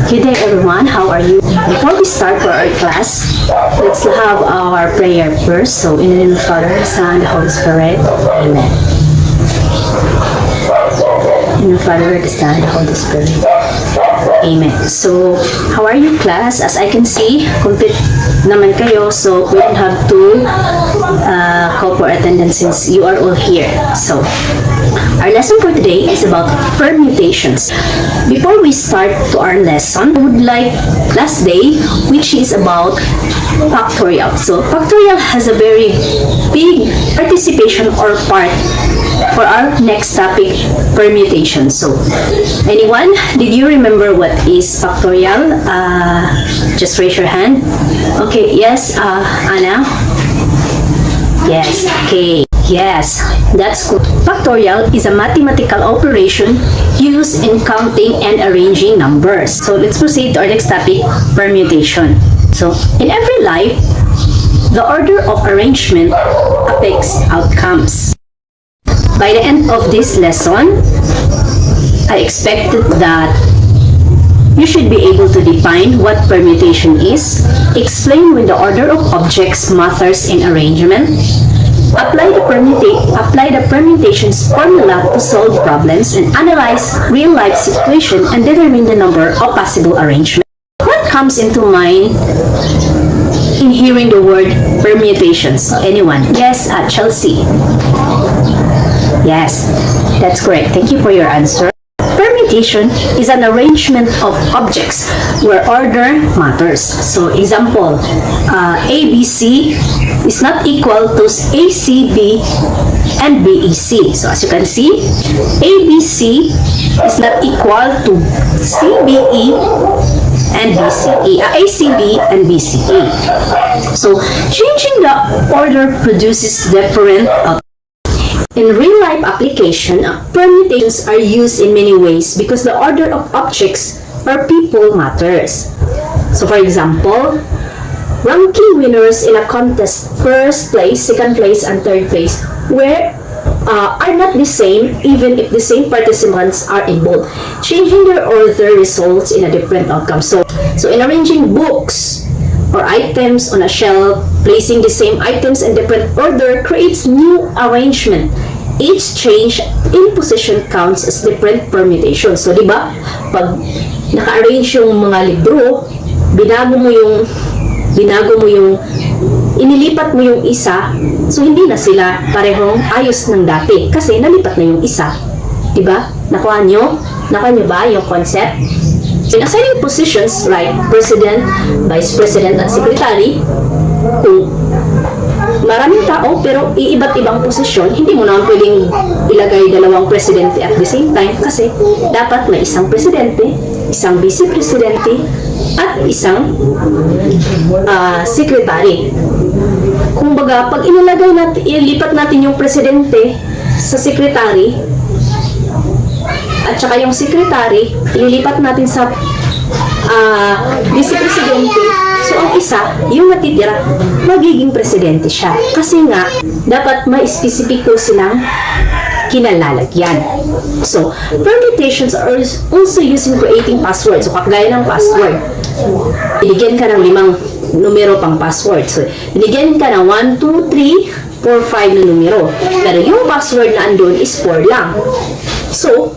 Good day everyone, how are you? Before we start for our class, let's have our prayer first. So in the name of the Father, Son, and the Holy Spirit, Amen. In the Father, the Son, and the Holy Spirit, Amen. So, how are you class? As I can see, complete naman kayo. So, we don't have to call for attendance since you are all here. So, our lesson for today is about permutations. Before we start to our lesson, I would like last day, which is about factorial. So, factorial has a very big participation or part for our next topic, permutation. So, anyone, did you remember what is factorial? Just raise your hand. Okay, yes, Anna? Yes, okay. Yes, that's good. Factorial is a mathematical operation used in counting and arranging numbers. So let's proceed to our next topic, permutation. So in every life, the order of arrangement affects outcomes. By the end of this lesson, I expected that you should be able to define what permutation is, explain when the order of objects matters in arrangement, apply the permutations formula to solve problems, and analyze real-life situation and determine the number of possible arrangements. What comes into mind in hearing the word permutations? Anyone? Yes, Chelsea. Yes, that's correct. Thank you for your answer. Permutation is an arrangement of objects where order matters. So, example, ABC is not equal to ACB and BEC. So, as you can see, ABC is not equal to CBE and BCE, ACB and BCE. So, changing the order produces different outcomes. In real-life application, permutations are used in many ways because the order of objects or people matters. So, for example, ranking winners in a contest, first place, second place, and third place, are not the same even if the same participants are involved. Changing their order results in a different outcome. So in arranging books or items on a shelf, placing the same items in different order creates new arrangement. Each change in position counts as different permutation. So, di ba? Pag naka-arrange yung mga libro, inilipat mo yung isa, so hindi na sila parehong ayos ng dati kasi nalipat na yung isa. Di ba? Nakuha nyo? Nakuha nyo ba yung concept? In assigning positions like President, Vice President, at Secretary, kung maraming tao pero iiba't ibang posisyon, hindi mo naman pwedeng ilagay dalawang presidente at the same time kasi dapat may isang presidente, isang vice-presidente, at isang secretary. Kumbaga, pag ilipat natin yung presidente sa secretary at saka yung secretary, ililipat natin sa vice-presidente. So, ang isa, yung natitira, magiging presidente siya. Kasi nga, dapat may specifico silang kinalalagyan. So, permutations are also used in creating passwords. So, kagaya ng password. Binigyan ka ng 5 numero pang password. So, binigyan ka ng 1, 2, 3, 4, 5 na numero. Pero yung password na andun is 4 lang. So,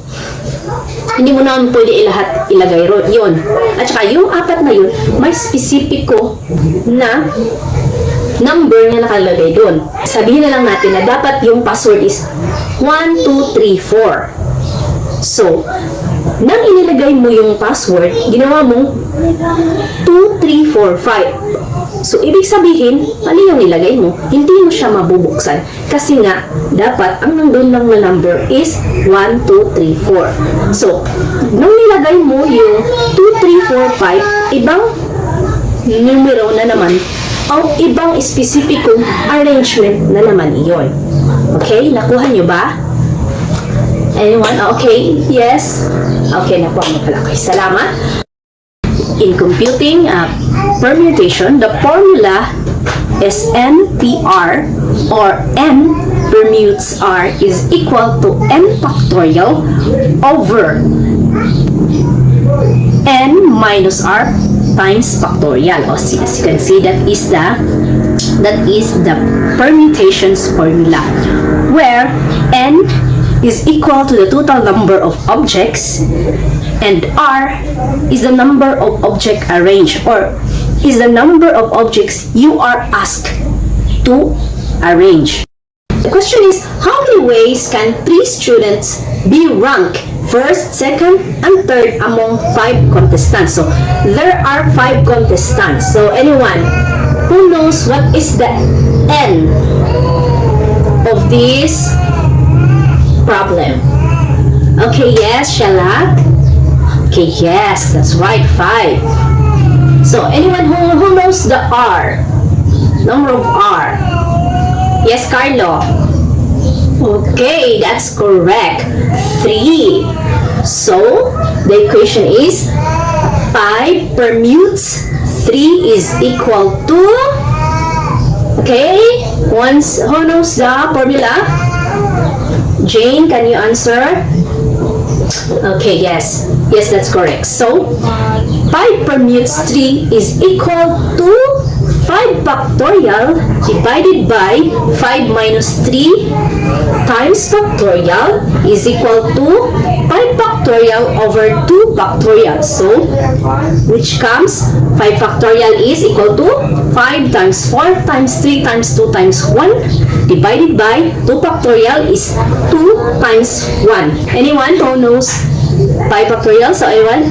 hindi mo naman pwede ilagay yun. At saka yung 4 na yun, may spesipiko na number na nakalagay doon. Sabihin na lang natin na dapat yung password is 1, 2, 3, 4. So, nang inilagay mo yung password, ginawa mo 2, 3, 4, 5. So, ibig sabihin, ano yung nilagay mo? Hindi mo siya mabubuksan. Kasi nga, dapat ang nandun lang na number is 1, 2, 3, 4. So, nung nilagay mo yung 2, 3, 4, 5, ibang numero na naman o ibang specificong arrangement na naman iyon. Okay? Nakuha nyo ba? Anyone? Okay? Yes? Okay, nakuha mo pala. Okay, salamat. In computing permutation, the formula is NPR or N permutes R is equal to N factorial over n minus r times factorial. O, as you can see, that is the permutations formula, where n is equal to the total number of objects and r is the number of object arranged, or is the number of objects you are asked to arrange. The question is, how many ways can 3 students be ranked first, second, and third among 5 contestants? So, there are 5 contestants. So, anyone who knows what is the n of this problem? Okay, yes, Shalak? Okay, yes, that's right, 5. So, anyone who knows the r? Number of r? Yes, Carlo? Okay, that's correct. 3. So, the equation is 5 permutes 3 is equal to, okay, who knows the formula? Jane, can you answer? Okay, yes. Yes, that's correct. So, 5 permutes 3 is equal to 5 factorial divided by 5 minus 3 times factorial is equal to 5 factorial over 2 factorial. So, which comes 5 factorial is equal to 5 times 4 times 3 times 2 times 1 divided by 2 factorial is 2 times 1. Anyone who knows 5 factorial? So, anyone?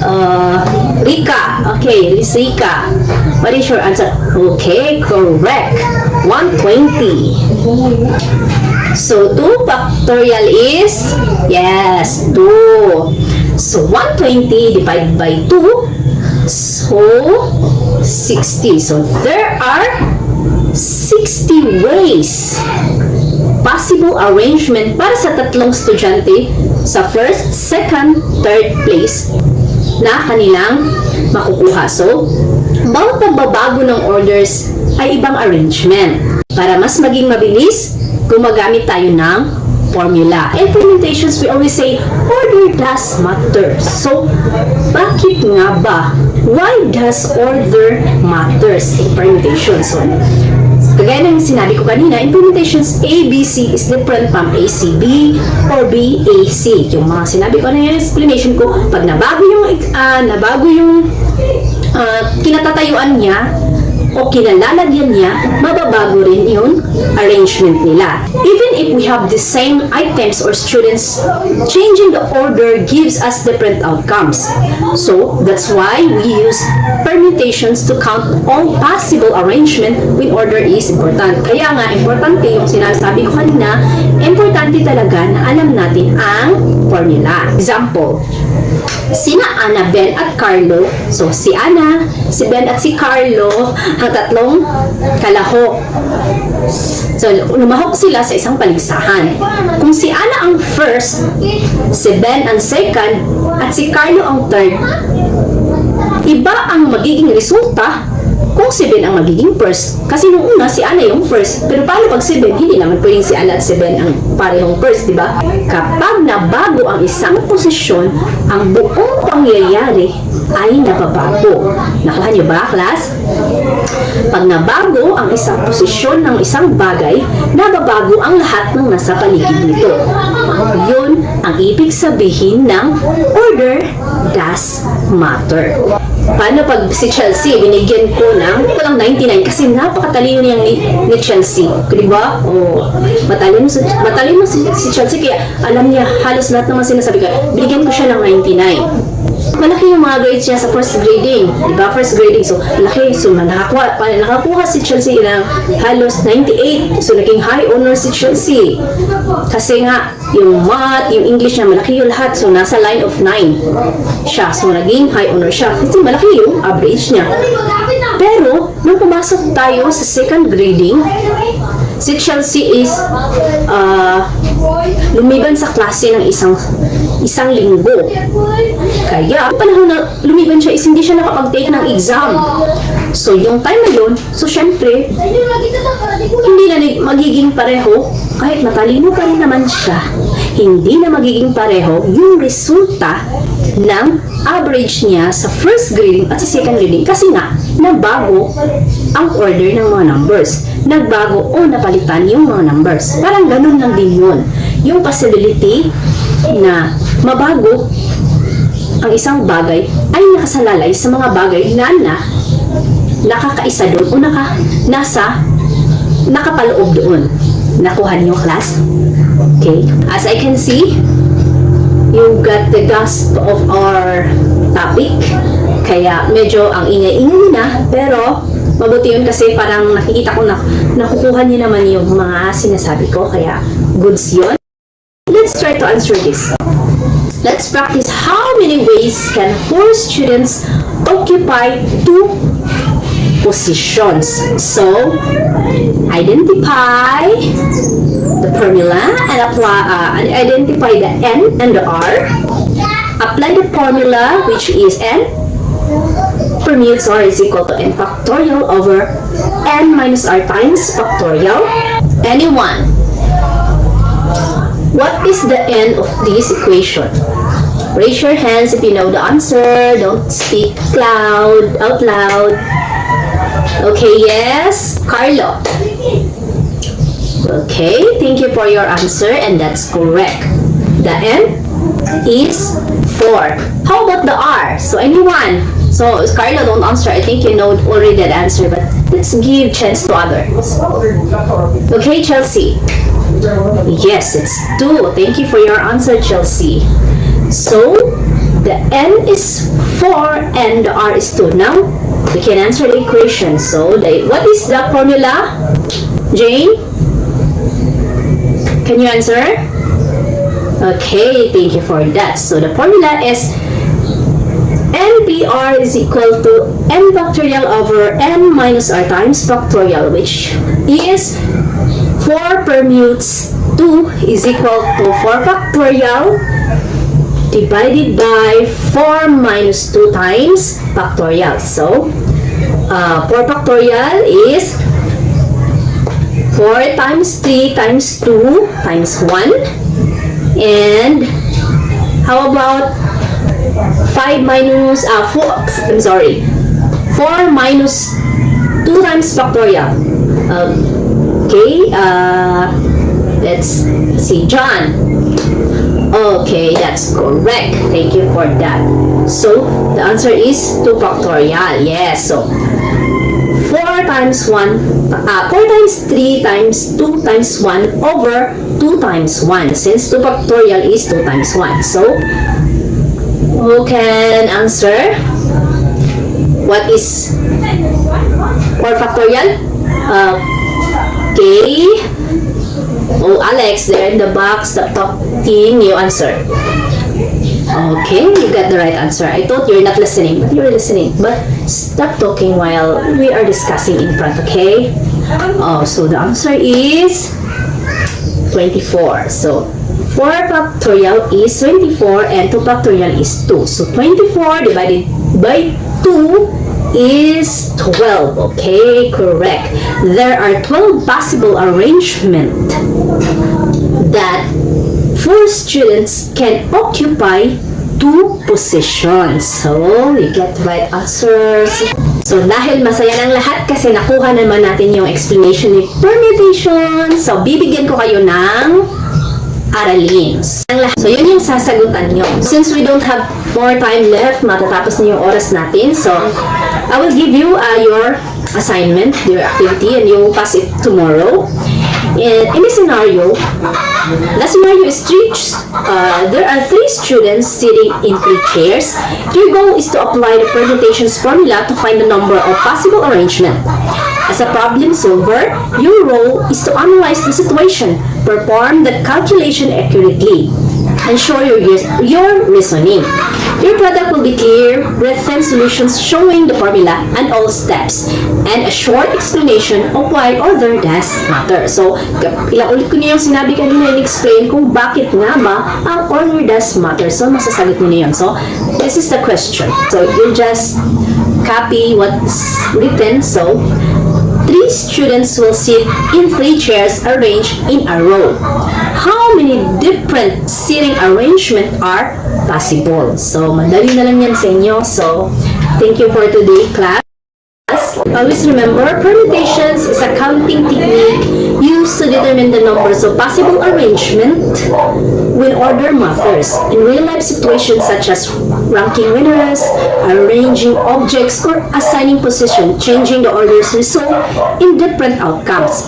Rika. Okay, this is Rika. What is your answer? Okay, correct. 120. So, 2 factorial is, yes, 2. So, 120 divided by 2. So, 60. So, there are 60 ways possible arrangement para sa tatlong estudyante sa first, second, third place na kanilang makukuha. So, bawat pagbabago ng orders ay ibang arrangement. Para mas maging mabilis, gumagamit tayo ng formula. In permutations, we always say, order does matter. So, bakit nga ba? Why does order matters in permutations? So, kagaya ng sinabi ko kanina, in permutations, A, B, C is different from A, C, B, or B, A, C. Yung mga sinabi ko na yung explanation ko, pag nabago yung kinatatayuan niya, o kinalalagyan niya, mababago rin yung arrangement nila. Even if we have the same items or students, changing the order gives us different outcomes. So, that's why we use permutations to count all possible arrangement when order is important. Kaya nga, importante yung sinasabi ko kanina, importante talaga na alam natin ang formula. Example, sina Ana, Ben, at Carlo. So, si Ana, si Ben, at si Carlo, ang tatlong kalahok. So, lumahok sila sa isang paligsahan. Kung si Ana ang first, si Ben ang second, at si Carlo ang third, iba ang magiging resulta kung si Ben ang magiging first. Kasi nung una, si Ana yung first. Pero paano pag si Ben? Hindi naman pwedeng si Ana at si Ben ang parehong first, di ba? Kapag nabago ang isang posisyon, ang buong pangyayari ay nababago. Nakuha niyo ba, class? Pag nabago ang isang posisyon ng isang bagay, nababago ang lahat ng nasa paligid nito. Yun ang ibig sabihin ng order does matter. Paano pag si Chelsea, binigyan ko ng kulang 99 kasi napakatalino niyang ni Chelsea. Diba? O, matalino si Chelsea kaya alam niya halos lahat naman sinasabi ko. Binigyan ko siya ng 99. Malaki yung mga grades niya sa first grading. Diba? First grading. So, malaki. So, nakakuha si Chelsea ng halos 98. So, naging high honor si Chelsea. Kasi nga, yung math, yung English niya, malaki yung lahat. So, nasa line of 9 siya. So, naging high honor siya. Kasi malaki yung average niya. Pero, nung pumasok tayo sa second grading, si Chelsea is lumiban sa klase ng isang linggo. Kaya, panahon na lumiban siya is hindi siya nakapag-take ng exam. So, yung time na yun, so syempre, hindi na magiging pareho, kahit matalino pa rin naman siya, hindi na magiging pareho yung resulta ng average niya sa first grading at sa second grading kasi nga, nabago ang order ng mga numbers. Nagbago o napalitan yung mga numbers. Parang ganun lang din yun. Yung possibility na mabago ang isang bagay ay nakasalalay sa mga bagay na nakakaisa doon o nakapaloob doon. Nakuha niyo, class? Okay. As I can see, you got the grasp of our topic. Kaya medyo ang ingay-ingay na, pero mabuti yun kasi parang nakikita ko na nakukuha niyo naman yung mga sinasabi ko. Kaya goods yun. Let's try to answer this. Let's practice how many ways can 4 students occupy 2 positions. So, identify the formula and identify the N and the R. Apply the formula, which is N permutes R is equal to N factorial over N minus R times factorial. Anyone? What is the N of this equation? Raise your hands if you know the answer. Don't speak out loud. Okay, yes, Carlo. Okay, thank you for your answer, and that's correct. The N is 4. How about the R? So anyone? So Carlo, don't answer. I think you know already that answer, but let's give chance to others. Okay, Chelsea. Yes, it's 2. Thank you for your answer, Chelsea. So the N is 4 and the R is 2. Now we can answer the equation. So what is the formula? Jane? Can you answer? Okay, thank you for that. So the formula is NPR is equal to N factorial over N minus R times factorial, which is 4 permutes 2 is equal to 4 factorial divided by 4 minus 2 times factorial. So, 4 factorial is 4 times 3 times 2 times 1. And how about 5 minus 4, I'm sorry, 4 minus 2 times factorial. Okay, let's see, John. Okay, that's correct. Thank you for that. So, the answer is 2 factorial. Yes, so 4 times 1, 4 times 3 times 2 times 1 over 2 times 1. Since 2 factorial is 2 times 1. So, who can answer? What is 4 factorial? Okay. Oh, Alex, there in the box, stop talking, you answer. Okay, you got the right answer. I thought you're not listening, but you're listening. But stop talking while we are discussing in front, okay? Oh, so the answer is 24. So, 4 factorial is 24 and 2 factorial is 2. So, 24 divided by 2 is 12. Okay, correct. There are 12 possible arrangements that 4 students can occupy 2 positions. So, you get the right answers. So, dahil masaya ng lahat kasi nakuha naman natin yung explanation ni permutation. So, bibigyan ko kayo ng aralin. So, yun yung sasagutan nyo. Since we don't have more time left, matatapos na yung oras natin. So, I will give you your assignment, your activity, and you will pass it tomorrow. In a scenario, the scenario is there are 3 students sitting in 3 chairs. Your goal is to apply the permutations formula to find the number of possible arrangement. As a problem solver, your role is to analyze the situation, perform the calculation accurately, and show your reasoning. Your product will be clear, written solutions showing the formula and all steps, and a short explanation of why order does matter. So, ilang ulit ko niyo yung sinabi kanina and explain kung bakit nga ba ang order does matter. So, masasagot niyo na yun. So, this is the question. So, you just copy what's written. So, 3 students will sit in 3 chairs arranged in a row. how many different seating arrangement are possible. So, madali na lang yan sa inyo. So, thank you for today, class. Always remember, permutations is a counting technique used to determine the numbers of possible arrangement when order matters. In real-life situations such as ranking winners, arranging objects, or assigning position, changing the orders result in different outcomes.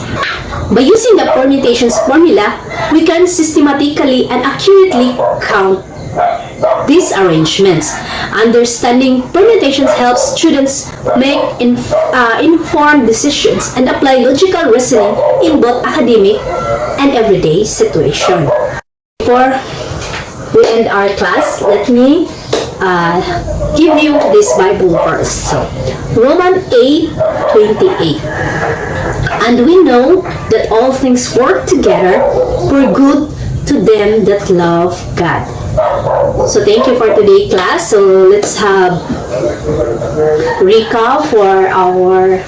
By using the permutations formula, we can systematically and accurately count these arrangements. Understanding permutations helps students make informed decisions and apply logical reasoning in both academic and everyday situation. Before we end our class, let me give you this Bible verse. So, Romans 8:28. And we know that all things work together for good to them that love God. So thank you for today, class. So let's have recap for our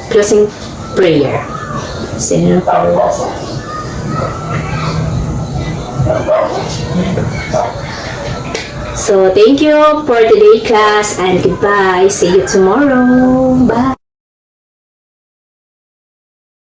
closing prayer. So thank you for today, class, and goodbye. See you tomorrow. Bye.